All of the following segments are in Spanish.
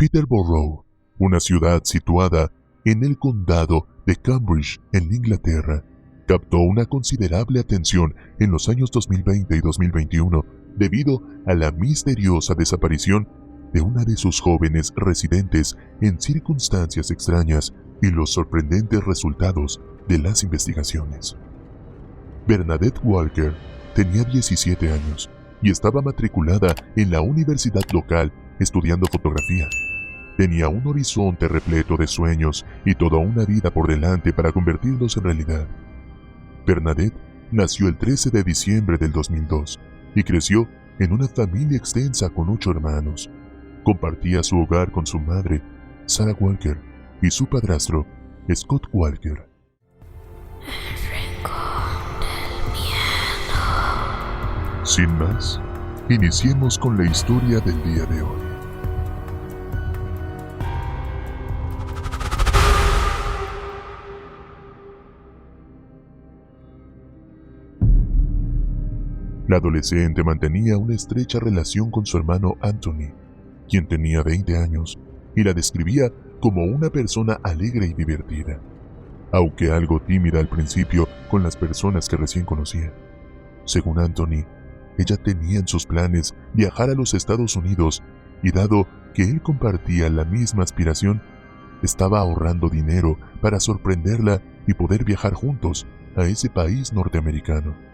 Peterborough, una ciudad situada en el condado de Cambridge, en Inglaterra, captó una considerable atención en los años 2020 y 2021 debido a la misteriosa desaparición de una de sus jóvenes residentes en circunstancias extrañas y los sorprendentes resultados de las investigaciones. Bernadette Walker tenía 17 años y estaba matriculada en la universidad local estudiando fotografía. Tenía un horizonte repleto de sueños y toda una vida por delante para convertirlos en realidad. Bernadette nació el 13 de diciembre del 2002 y creció en una familia extensa con 8 hermanos. Compartía su hogar con su madre, Sarah Walker, y su padrastro, Scott Walker. Sin más, iniciemos con la historia del día de hoy. La adolescente mantenía una estrecha relación con su hermano Anthony, quien tenía 20 años, y la describía como una persona alegre y divertida, aunque algo tímida al principio con las personas que recién conocía. Según Anthony, ella tenía en sus planes viajar a los Estados Unidos y dado que él compartía la misma aspiración, estaba ahorrando dinero para sorprenderla y poder viajar juntos a ese país norteamericano.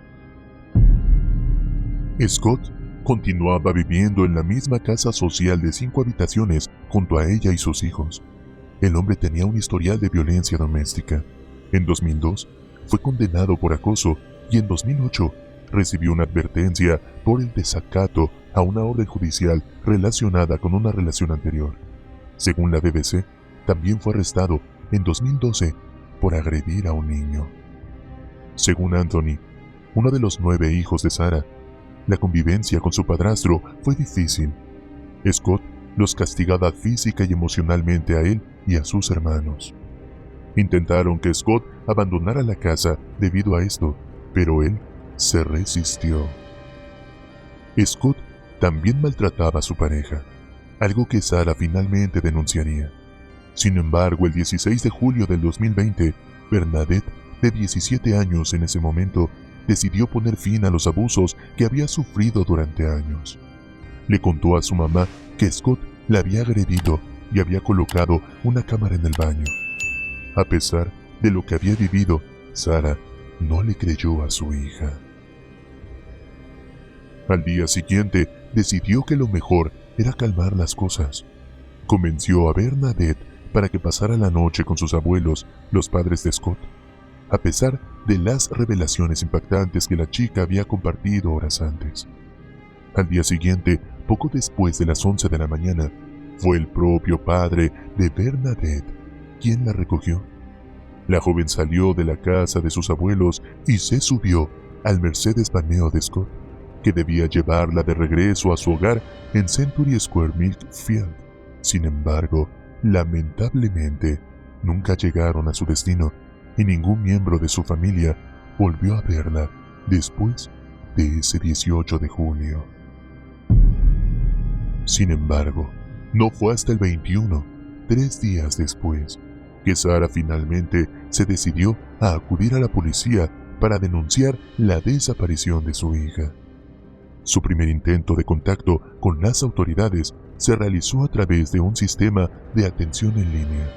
Scott continuaba viviendo en la misma casa social de 5 habitaciones junto a ella y sus hijos. El hombre tenía un historial de violencia doméstica. En 2002 fue condenado por acoso y en 2008 recibió una advertencia por el desacato a una orden judicial relacionada con una relación anterior. Según la BBC, también fue arrestado en 2012 por agredir a un niño. Según Anthony, uno de los 9 hijos de Sarah, la convivencia con su padrastro fue difícil. Scott los castigaba física y emocionalmente a él y a sus hermanos. Intentaron que Scott abandonara la casa debido a esto, pero él se resistió. Scott también maltrataba a su pareja, algo que Sarah finalmente denunciaría. Sin embargo, el 16 de julio del 2020, Bernadette, de 17 años en ese momento, decidió poner fin a los abusos que había sufrido durante años. Le contó a su mamá que Scott la había agredido y había colocado una cámara en el baño. A pesar de lo que había vivido, Sarah no le creyó a su hija. Al día siguiente, decidió que lo mejor era calmar las cosas. Convenció a Bernadette para que pasara la noche con sus abuelos, los padres de Scott. A pesar de las revelaciones impactantes que la chica había compartido horas antes. Al día siguiente, poco después de las 11 de la mañana, fue el propio padre de Bernadette quien la recogió. La joven salió de la casa de sus abuelos y se subió al Mercedes Baneo de Scott, que debía llevarla de regreso a su hogar en Century Square Milkfield. Sin embargo, lamentablemente, nunca llegaron a su destino y ningún miembro de su familia volvió a verla después de ese 18 de julio. Sin embargo, no fue hasta el 21, 3 días después, que Sarah finalmente se decidió a acudir a la policía para denunciar la desaparición de su hija. Su primer intento de contacto con las autoridades se realizó a través de un sistema de atención en línea.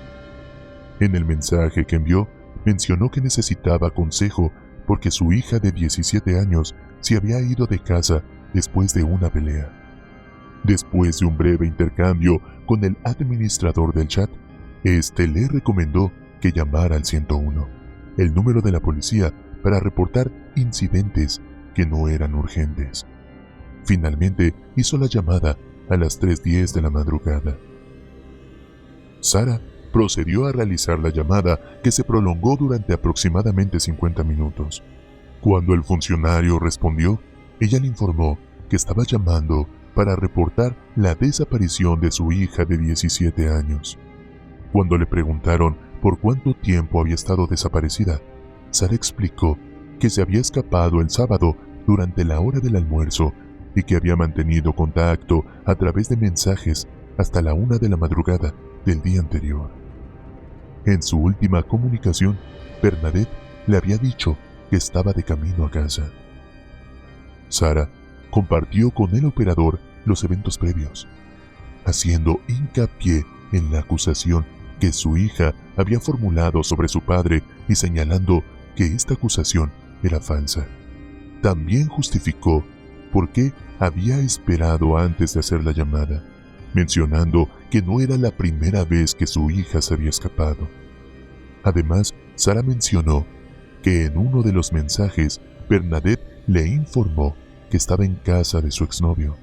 En el mensaje que envió, mencionó que necesitaba consejo porque su hija de 17 años se había ido de casa después de una pelea. Después de un breve intercambio con el administrador del chat, este le recomendó que llamara al 101, el número de la policía, para reportar incidentes que no eran urgentes. Finalmente hizo la llamada a las 3:10 de la madrugada. Sarah procedió a realizar la llamada, que se prolongó durante aproximadamente 50 minutos. Cuando el funcionario respondió, ella le informó que estaba llamando para reportar la desaparición de su hija de 17 años. Cuando le preguntaron por cuánto tiempo había estado desaparecida, Sarah explicó que se había escapado el sábado durante la hora del almuerzo y que había mantenido contacto a través de mensajes hasta la 1 de la madrugada del día anterior. En su última comunicación, Bernadette le había dicho que estaba de camino a casa. Sarah compartió con el operador los eventos previos, haciendo hincapié en la acusación que su hija había formulado sobre su padre y señalando que esta acusación era falsa. También justificó por qué había esperado antes de hacer la llamada, mencionando que no era la primera vez que su hija se había escapado. Además, Sarah mencionó que en uno de los mensajes Bernadette le informó que estaba en casa de su exnovio.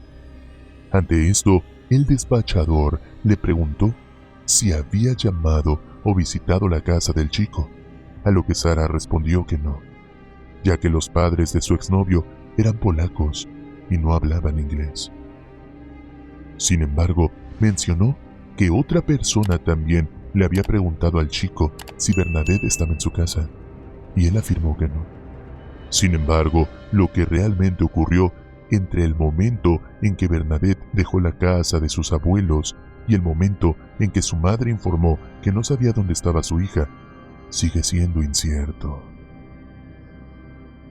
Ante esto, el despachador le preguntó si había llamado o visitado la casa del chico, a lo que Sarah respondió que no, ya que los padres de su exnovio eran polacos y no hablaban inglés. Sin embargo, mencionó que otra persona también le había preguntado al chico si Bernadette estaba en su casa, y él afirmó que no. Sin embargo, lo que realmente ocurrió entre el momento en que Bernadette dejó la casa de sus abuelos y el momento en que su madre informó que no sabía dónde estaba su hija, sigue siendo incierto.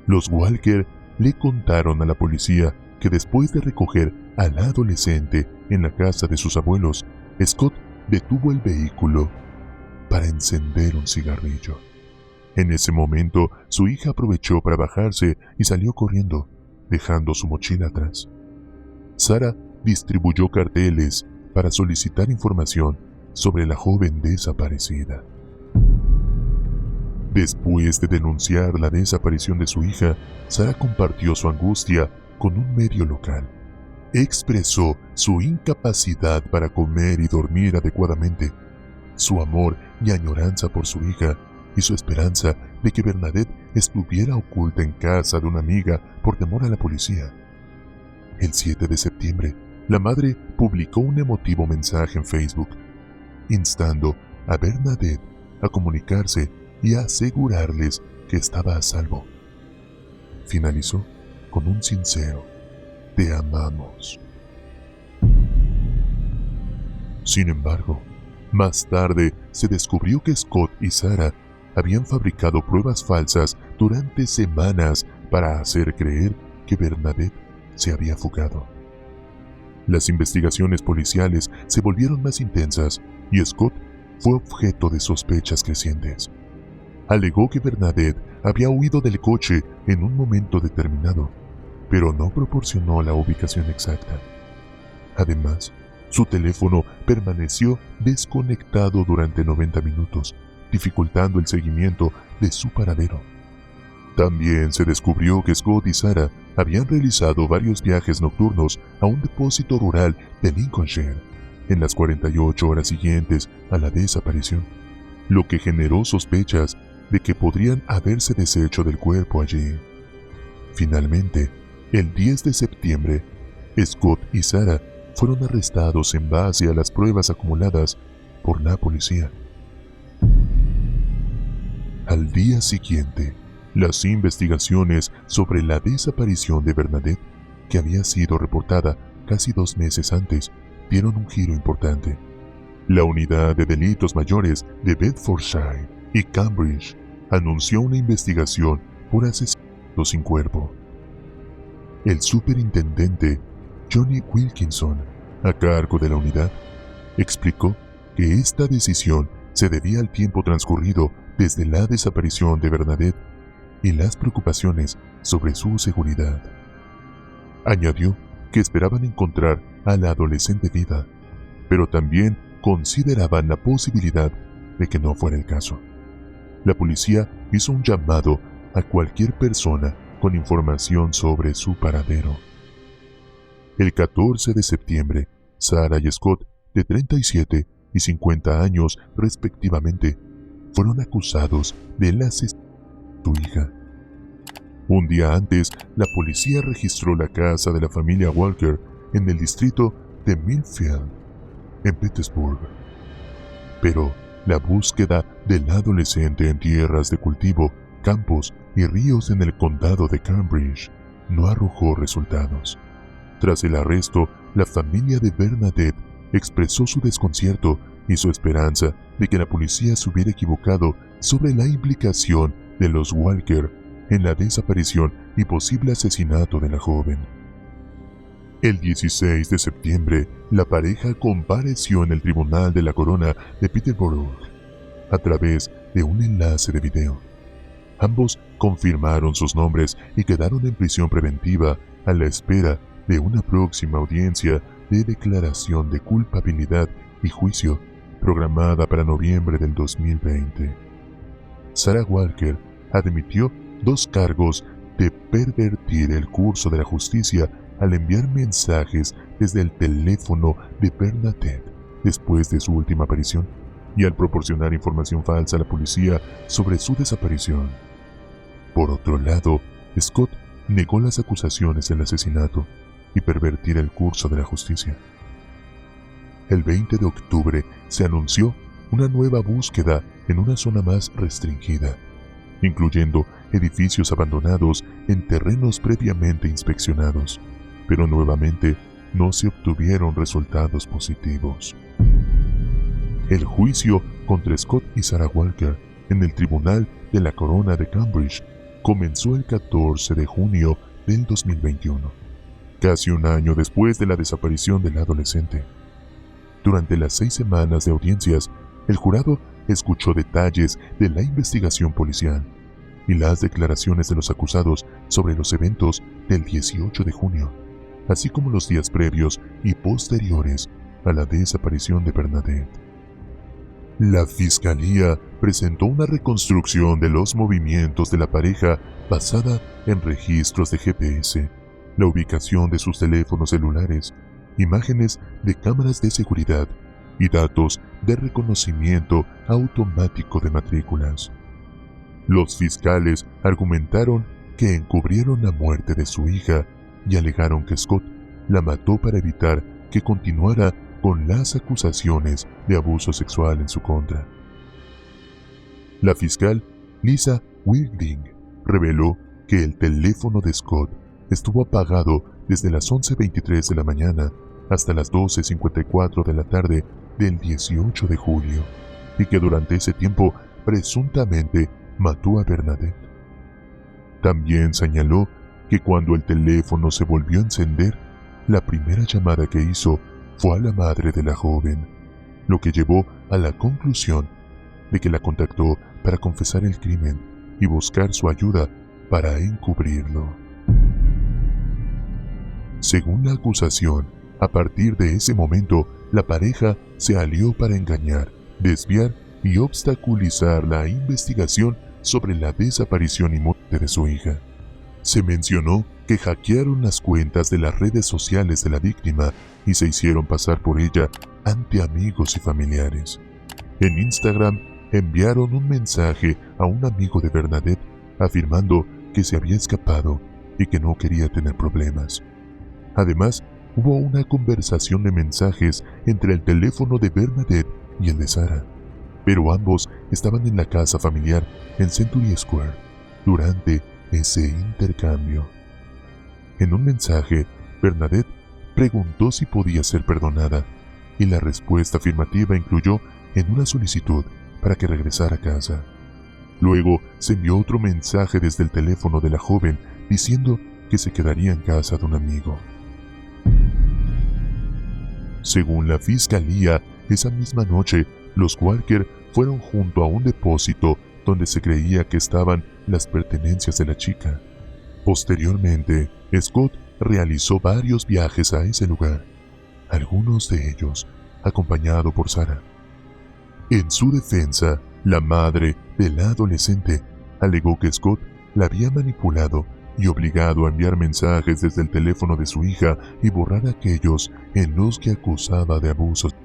Los Walker le contaron a la policía que después de recoger a la adolescente en la casa de sus abuelos, Scott detuvo el vehículo para encender un cigarrillo. En ese momento, su hija aprovechó para bajarse y salió corriendo, dejando su mochila atrás. Sarah distribuyó carteles para solicitar información sobre la joven desaparecida. Después de denunciar la desaparición de su hija, Sarah compartió su angustia con un medio local. Expresó su incapacidad para comer y dormir adecuadamente, su amor y añoranza por su hija y su esperanza de que Bernadette estuviera oculta en casa de una amiga por temor a la policía. El 7 de septiembre, la madre publicó un emotivo mensaje en Facebook, instando a Bernadette a comunicarse y a asegurarles que estaba a salvo. Finalizó con un sincero "Te amamos". Sin embargo, más tarde se descubrió que Scott y Sarah habían fabricado pruebas falsas durante semanas para hacer creer que Bernadette se había fugado. Las investigaciones policiales se volvieron más intensas y Scott fue objeto de sospechas crecientes. Alegó que Bernadette había huido del coche en un momento determinado, pero no proporcionó la ubicación exacta. Además, su teléfono permaneció desconectado durante 90 minutos, dificultando el seguimiento de su paradero. También se descubrió que Scott y Sarah habían realizado varios viajes nocturnos a un depósito rural de Lincolnshire en las 48 horas siguientes a la desaparición, lo que generó sospechas de que podrían haberse deshecho del cuerpo allí. Finalmente, el 10 de septiembre, Scott y Sarah fueron arrestados en base a las pruebas acumuladas por la policía. Al día siguiente, las investigaciones sobre la desaparición de Bernadette, que había sido reportada casi 2 meses antes, dieron un giro importante. La Unidad de Delitos Mayores de Bedfordshire y Cambridge anunció una investigación por asesinato sin cuerpo. El superintendente Johnny Wilkinson, a cargo de la unidad, explicó que esta decisión se debía al tiempo transcurrido desde la desaparición de Bernadette y las preocupaciones sobre su seguridad. Añadió que esperaban encontrar a la adolescente viva, pero también consideraban la posibilidad de que no fuera el caso. La policía hizo un llamado a cualquier persona con información sobre su paradero. El 14 de septiembre, Sarah y Scott, de 37 y 50 años respectivamente, fueron acusados del asesinato de su hija. Un día antes, la policía registró la casa de la familia Walker en el distrito de Millfield, en Petersburg. Pero la búsqueda del adolescente en tierras de cultivo, campos y ríos en el condado de Cambridge no arrojó resultados. Tras el arresto, la familia de Bernadette expresó su desconcierto y su esperanza de que la policía se hubiera equivocado sobre la implicación de los Walker en la desaparición y posible asesinato de la joven. El 16 de septiembre, la pareja compareció en el Tribunal de la Corona de Peterborough a través de un enlace de video. Ambos confirmaron sus nombres y quedaron en prisión preventiva a la espera de una próxima audiencia de declaración de culpabilidad y juicio programada para noviembre del 2020. Sarah Walker admitió 2 cargos de pervertir el curso de la justicia al enviar mensajes desde el teléfono de Bernadette después de su última aparición y al proporcionar información falsa a la policía sobre su desaparición. Por otro lado, Scott negó las acusaciones del asesinato y pervertir el curso de la justicia. El 20 de octubre se anunció una nueva búsqueda en una zona más restringida, incluyendo edificios abandonados en terrenos previamente inspeccionados, pero nuevamente no se obtuvieron resultados positivos. El juicio contra Scott y Sarah Walker en el Tribunal de la Corona de Cambridge comenzó el 14 de junio del 2021, casi un año después de la desaparición del adolescente. Durante las 6 semanas de audiencias, el jurado escuchó detalles de la investigación policial y las declaraciones de los acusados sobre los eventos del 18 de junio, así como los días previos y posteriores a la desaparición de Bernadette. La fiscalía presentó una reconstrucción de los movimientos de la pareja basada en registros de GPS, la ubicación de sus teléfonos celulares, imágenes de cámaras de seguridad y datos de reconocimiento automático de matrículas. Los fiscales argumentaron que encubrieron la muerte de su hija y alegaron que Scott la mató para evitar que continuara con las acusaciones de abuso sexual en su contra. La fiscal Lisa Wilding reveló que el teléfono de Scott estuvo apagado desde las 11:23 de la mañana hasta las 12:54 de la tarde del 18 de julio y que durante ese tiempo presuntamente mató a Bernadette. También señaló que cuando el teléfono se volvió a encender, la primera llamada que hizo fue a la madre de la joven, lo que llevó a la conclusión de que la contactó para confesar el crimen y buscar su ayuda para encubrirlo. Según la acusación, a partir de ese momento, la pareja se alió para engañar, desviar y obstaculizar la investigación sobre la desaparición y muerte de su hija. Se mencionó que hackearon las cuentas de las redes sociales de la víctima y se hicieron pasar por ella ante amigos y familiares. En Instagram enviaron un mensaje a un amigo de Bernadette afirmando que se había escapado y que no quería tener problemas. Además, hubo una conversación de mensajes entre el teléfono de Bernadette y el de Sarah, pero ambos estaban en la casa familiar en Century Square durante ese intercambio. En un mensaje, Bernadette preguntó si podía ser perdonada, y la respuesta afirmativa incluyó en una solicitud para que regresara a casa. Luego se envió otro mensaje desde el teléfono de la joven diciendo que se quedaría en casa de un amigo. Según la fiscalía, esa misma noche, los Walker fueron junto a un depósito donde se creía que estaban las pertenencias de la chica. Posteriormente, Scott realizó varios viajes a ese lugar, algunos de ellos acompañado por Sarah. En su defensa, la madre de la adolescente alegó que Scott la había manipulado y obligado a enviar mensajes desde el teléfono de su hija y borrar aquellos en los que acusaba de abusos.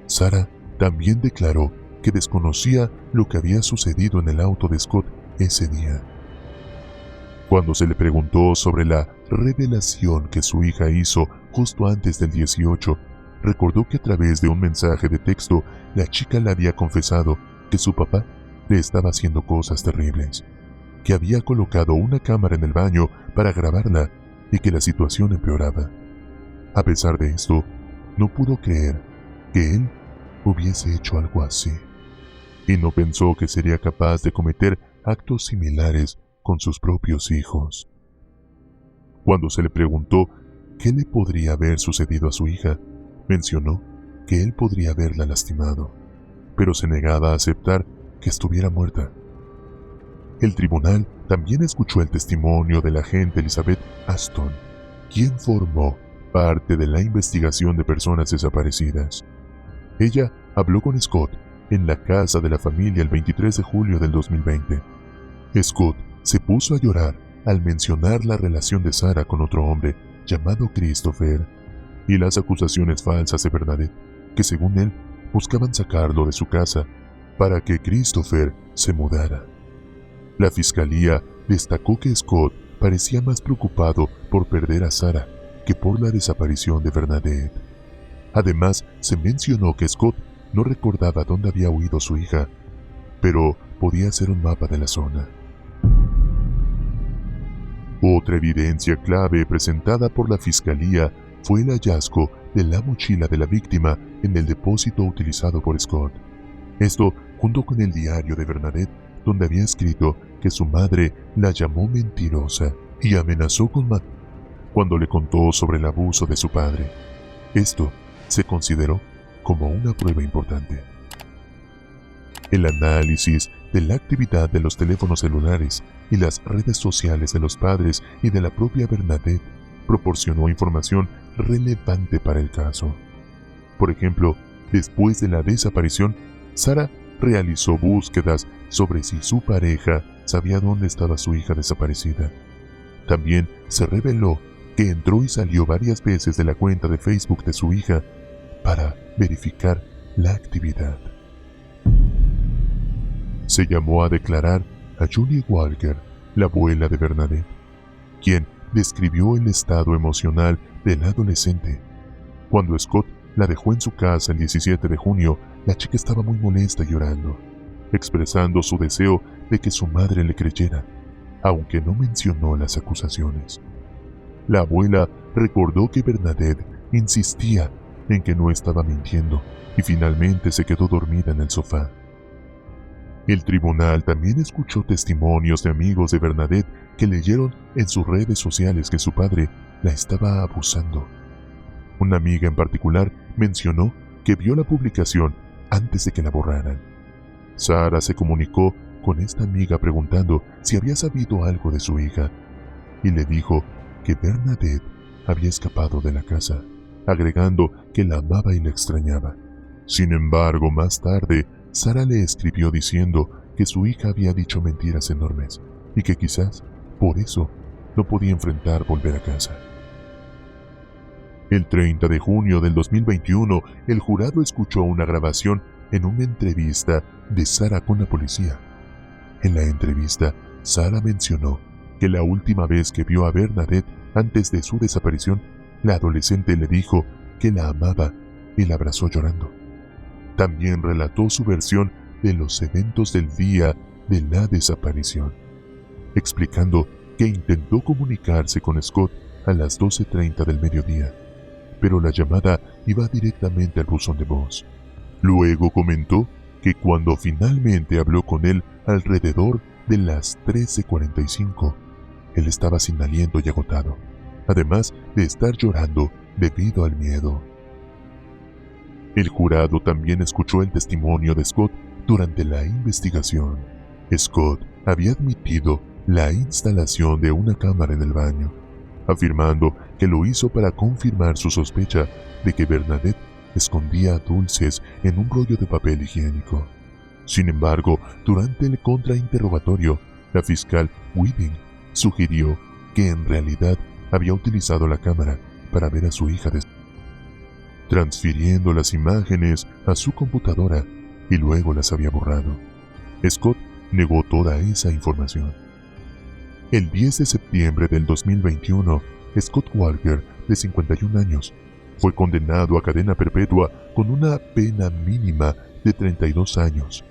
Sarah también declaró que desconocía lo que había sucedido en el auto de Scott ese día. Cuando se le preguntó sobre la revelación que su hija hizo justo antes del 18, recordó que a través de un mensaje de texto la chica le había confesado que su papá le estaba haciendo cosas terribles, que había colocado una cámara en el baño para grabarla y que la situación empeoraba. A pesar de esto, no pudo creer que él hubiese hecho algo así, y no pensó que sería capaz de cometer actos similares con sus propios hijos. Cuando se le preguntó qué le podría haber sucedido a su hija, mencionó que él podría haberla lastimado, pero se negaba a aceptar que estuviera muerta. El tribunal también escuchó el testimonio de la agente Elizabeth Aston, quien formó parte de la investigación de personas desaparecidas. Ella habló con Scott en la casa de la familia el 23 de julio del 2020. Scott se puso a llorar al mencionar la relación de Sarah con otro hombre llamado Christopher y las acusaciones falsas de Bernadette, que según él buscaban sacarlo de su casa para que Christopher se mudara. La fiscalía destacó que Scott parecía más preocupado por perder a Sarah que por la desaparición de Bernadette. Además, se mencionó que Scott no recordaba dónde había huido su hija, pero podía hacer un mapa de la zona. Otra evidencia clave presentada por la fiscalía fue el hallazgo de la mochila de la víctima en el depósito utilizado por Scott. Esto junto con el diario de Bernadette, donde había escrito que su madre la llamó mentirosa y amenazó con matar cuando le contó sobre el abuso de su padre. Esto se consideró como una prueba importante. El análisis de la actividad de los teléfonos celulares y las redes sociales de los padres y de la propia Bernadette proporcionó información relevante para el caso. Por ejemplo, después de la desaparición, Sarah realizó búsquedas sobre si su pareja sabía dónde estaba su hija desaparecida. También se reveló que entró y salió varias veces de la cuenta de Facebook de su hija para verificar la actividad. Se llamó a declarar a Julie Walker, la abuela de Bernadette, quien describió el estado emocional del adolescente. Cuando Scott la dejó en su casa el 17 de junio, la chica estaba muy molesta y llorando, expresando su deseo de que su madre le creyera, aunque no mencionó las acusaciones. La abuela recordó que Bernadette insistía en que no estaba mintiendo y finalmente se quedó dormida en el sofá. El tribunal también escuchó testimonios de amigos de Bernadette que leyeron en sus redes sociales que su padre la estaba abusando. Una amiga en particular mencionó que vio la publicación antes de que la borraran. Sarah se comunicó con esta amiga preguntando si había sabido algo de su hija y le dijo que Bernadette había escapado de la casa, agregando que la amaba y la extrañaba. Sin embargo, más tarde, Sarah le escribió diciendo que su hija había dicho mentiras enormes y que quizás por eso no podía enfrentar volver a casa. El 30 de junio del 2021, el jurado escuchó una grabación en una entrevista de Sarah con la policía. En la entrevista, Sarah mencionó que la última vez que vio a Bernadette antes de su desaparición, la adolescente le dijo que la amaba y la abrazó llorando. También relató su versión de los eventos del día de la desaparición, explicando que intentó comunicarse con Scott a las 12:30 del mediodía, pero la llamada iba directamente al buzón de voz. Luego comentó que cuando finalmente habló con él alrededor de las 13:45, él estaba sin aliento y agotado, además de estar llorando debido al miedo. El jurado también escuchó el testimonio de Scott durante la investigación. Scott había admitido la instalación de una cámara en el baño, afirmando que lo hizo para confirmar su sospecha de que Bernadette escondía dulces en un rollo de papel higiénico. Sin embargo, durante el contrainterrogatorio, la fiscal Whiting sugirió que en realidad había utilizado la cámara para ver a su hija transfiriendo las imágenes a su computadora y luego las había borrado. Scott negó toda esa información. El 10 de septiembre del 2021, Scott Walker, de 51 años, fue condenado a cadena perpetua con una pena mínima de 32 años.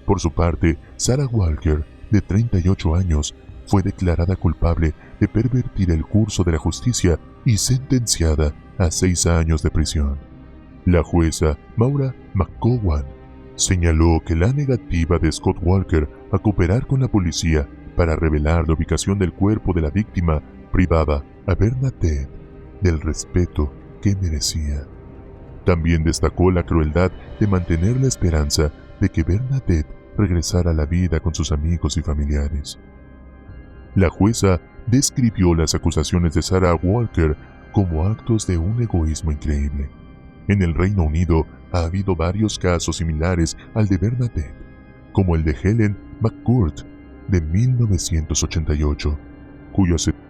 Por su parte, Sarah Walker, de 38 años, fue declarada culpable de pervertir el curso de la justicia y sentenciada a 6 años de prisión. La jueza Maura McGowan señaló que la negativa de Scott Walker a cooperar con la policía para revelar la ubicación del cuerpo de la víctima privaba a Bernadette del respeto que merecía. También destacó la crueldad de mantener la esperanza de que Bernadette regresara a la vida con sus amigos y familiares. La jueza describió las acusaciones de Sarah Walker como actos de un egoísmo increíble. En el Reino Unido ha habido varios casos similares al de Bernadette, como el de Helen McCourt de 1988, cuyo asesino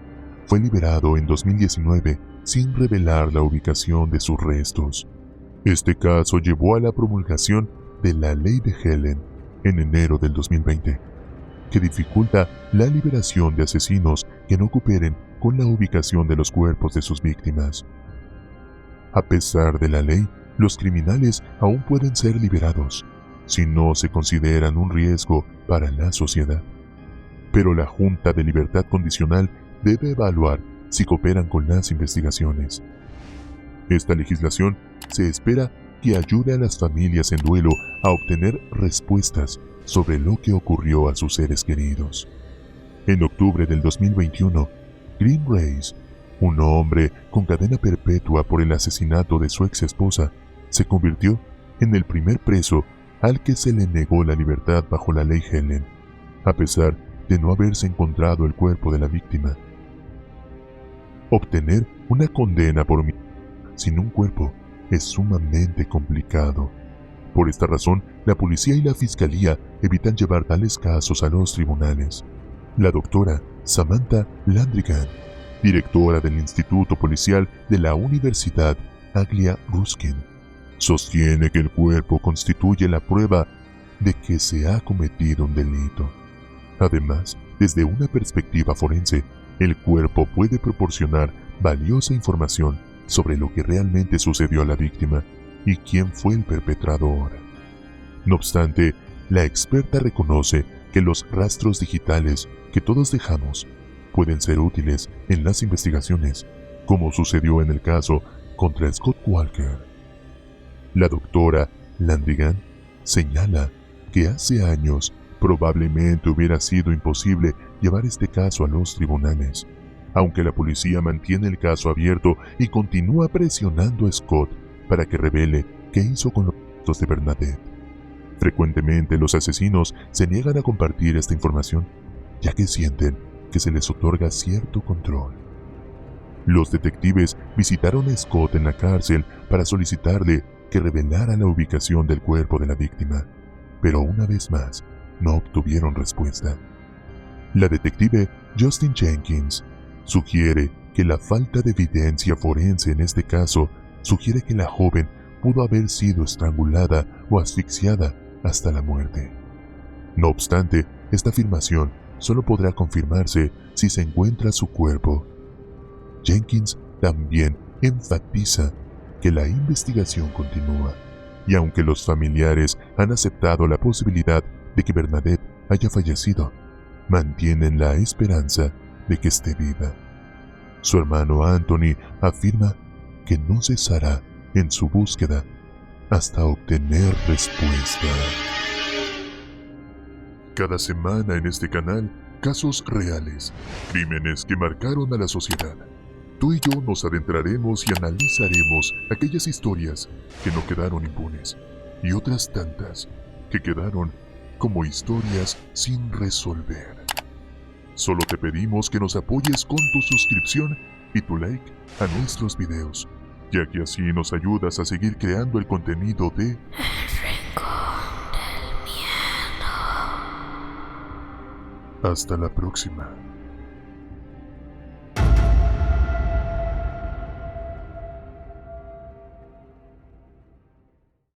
fue liberado en 2019 sin revelar la ubicación de sus restos. Este caso llevó a la promulgación de la Ley de Helen en enero del 2020, que dificulta la liberación de asesinos que no cooperen con la ubicación de los cuerpos de sus víctimas. A pesar de la ley, los criminales aún pueden ser liberados si no se consideran un riesgo para la sociedad. Pero la Junta de Libertad Condicional debe evaluar si cooperan con las investigaciones. Esta legislación se espera que ayude a las familias en duelo a obtener respuestas sobre lo que ocurrió a sus seres queridos. En octubre del 2021, Green Reyes, un hombre con cadena perpetua por el asesinato de su ex esposa, se convirtió en el primer preso al que se le negó la libertad bajo la ley Helen, a pesar de no haberse encontrado el cuerpo de la víctima. Obtener una condena por homicidio sin un cuerpo es sumamente complicado. Por esta razón, la policía y la fiscalía evitan llevar tales casos a los tribunales. La doctora Samantha Landrigan, directora del Instituto Policial de la Universidad Aglia Ruskin, sostiene que el cuerpo constituye la prueba de que se ha cometido un delito. Además, desde una perspectiva forense, el cuerpo puede proporcionar valiosa información sobre lo que realmente sucedió a la víctima y quién fue el perpetrador. No obstante, la experta reconoce que los rastros digitales que todos dejamos pueden ser útiles en las investigaciones, como sucedió en el caso contra Scott Walker. La doctora Landrigan señala que hace años probablemente hubiera sido imposible llevar este caso a los tribunales, aunque la policía mantiene el caso abierto y continúa presionando a Scott para que revele qué hizo con los restos de Bernadette. Frecuentemente los asesinos se niegan a compartir esta información, ya que sienten que se les otorga cierto control. Los detectives visitaron a Scott en la cárcel para solicitarle que revelara la ubicación del cuerpo de la víctima, pero una vez más no obtuvieron respuesta. La detective Justin Jenkins sugiere que la falta de evidencia forense en este caso sugiere que la joven pudo haber sido estrangulada o asfixiada hasta la muerte. No obstante, esta afirmación solo podrá confirmarse si se encuentra su cuerpo. Jenkins también enfatiza que la investigación continúa, y aunque los familiares han aceptado la posibilidad de que Bernadette haya fallecido, mantienen la esperanza de que esté viva. Su hermano Anthony afirma que no cesará en su búsqueda hasta obtener respuesta. Cada semana en este canal, casos reales, crímenes que marcaron a la sociedad. Tú y yo nos adentraremos y analizaremos aquellas historias que no quedaron impunes y otras tantas que quedaron como historias sin resolver. Solo te pedimos que nos apoyes con tu suscripción y tu like a nuestros videos, ya que así nos ayudas a seguir creando el contenido de El Rincón del Miedo. Hasta la próxima.